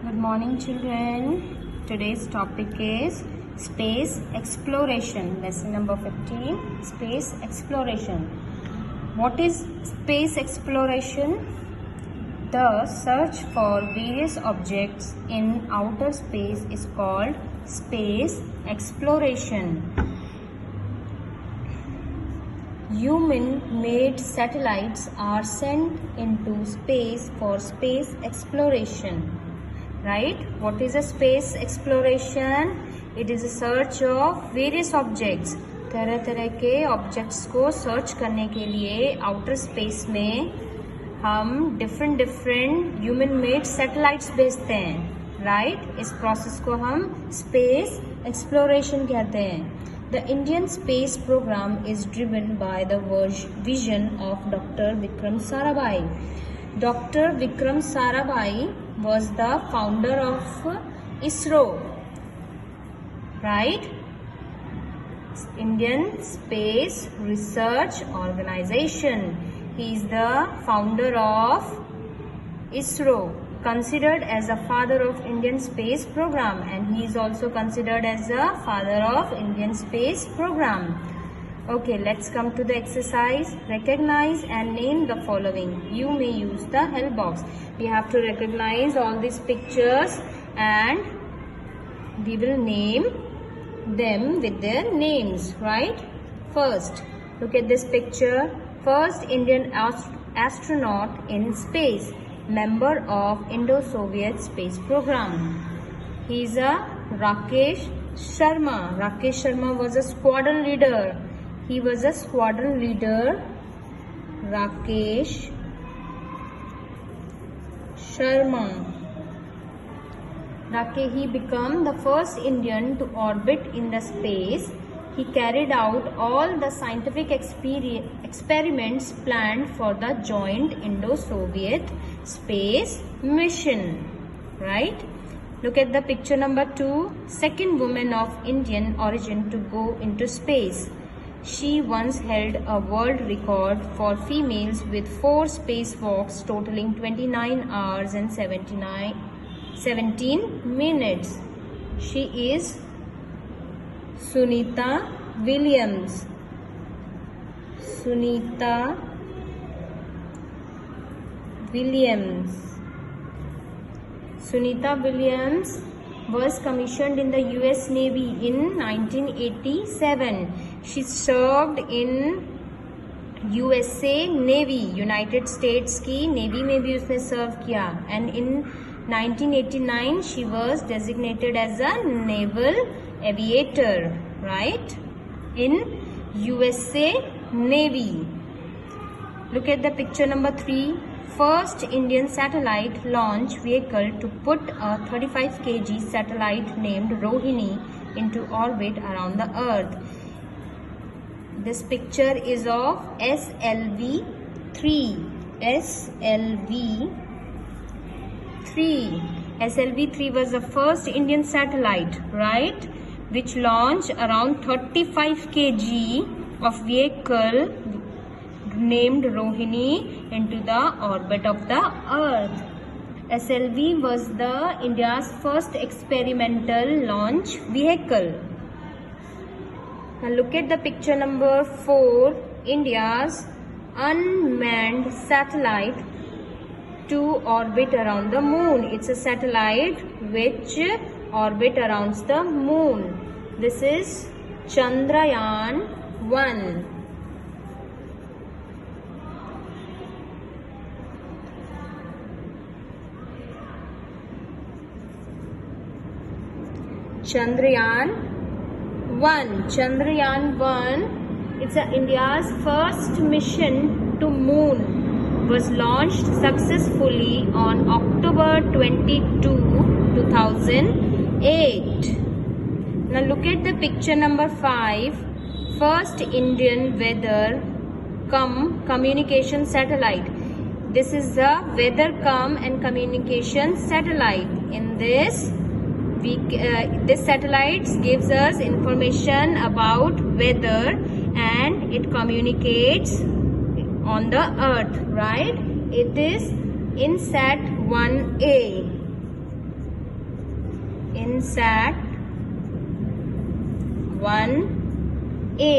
Good morning, children. Today's topic is space exploration. Lesson number 15, space exploration. What is space exploration? The search for various objects in outer space is called space exploration. Human-made satellites are sent into space for space exploration. Right? What is a space exploration? It is a search of various objects. तरह तरह के objects को search करने के लिए outer space में हम different human made satellites भेजते हैं. राइट? इस प्रोसेस को हम स्पेस एक्सप्लोरेशन कहते हैं. The Indian space programme is driven by the vision of doctor Vikram Sarabhai. Dr. Vikram Sarabhai was the founder of ISRO, right? Indian Space Research Organization. He is the founder of ISRO, considered as a father of Indian space program, and he is also considered as a father of Indian space program. Okay, let's come to the exercise. Recognize and name the following. You may use the help box. We have to recognize all these pictures and we will name them with their names, right? First, look at this picture. First Indian astronaut in space, member of Indo-Soviet space program. He is a Rakesh Sharma. Rakesh Sharma was a squadron leader. He was a squadron leader, Rakesh Sharma. He became the first Indian to orbit in the space. He carried out all the scientific experiments planned for the joint Indo-Soviet space mission. Right? Look at the picture number 2. Second woman of Indian origin to go into space. She once held a world record for females with 4 spacewalks totaling 29 hours and 17 minutes. She is Sunita Williams. Sunita Williams was commissioned in the US Navy in 1987. She served in USA Navy, United States की Navy में भी उसने serve किया, and in 1989 she was designated as a naval aviator, right? In USA Navy. Look at the picture number 3. First Indian satellite launch vehicle to put a 35 kg satellite named Rohini into orbit around the Earth. This picture is of SLV-3. SLV-3 was the first Indian satellite, right? Which launched around 35 kg of vehicle named Rohini into the orbit of the Earth. SLV was the India's first experimental launch vehicle. Now look at the picture number 4. India's unmanned satellite to orbit around the moon. It's a satellite which orbit around the moon. This is Chandrayaan-1. Chandrayaan-1, it's India's first mission to moon, was launched successfully on October 22, 2008. Now look at the picture number 5. First Indian weather communication satellite. This is the weather and communication satellite. In this this satellite gives us information about weather and it communicates on the earth, right? It is INSAT 1A. INSAT 1A.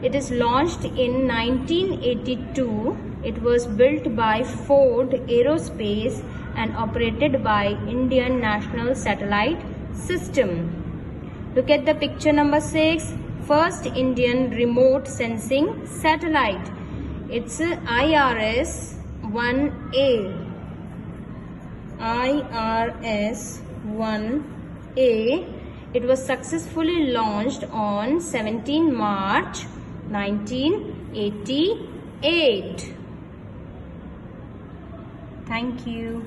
It is launched in 1982. It was built by Ford Aerospace and operated by Indian National Satellite System. Look at the picture number 6. First Indian remote sensing satellite. It's IRS-1A. IRS-1A. It was successfully launched on 17 March 1988. Thank you.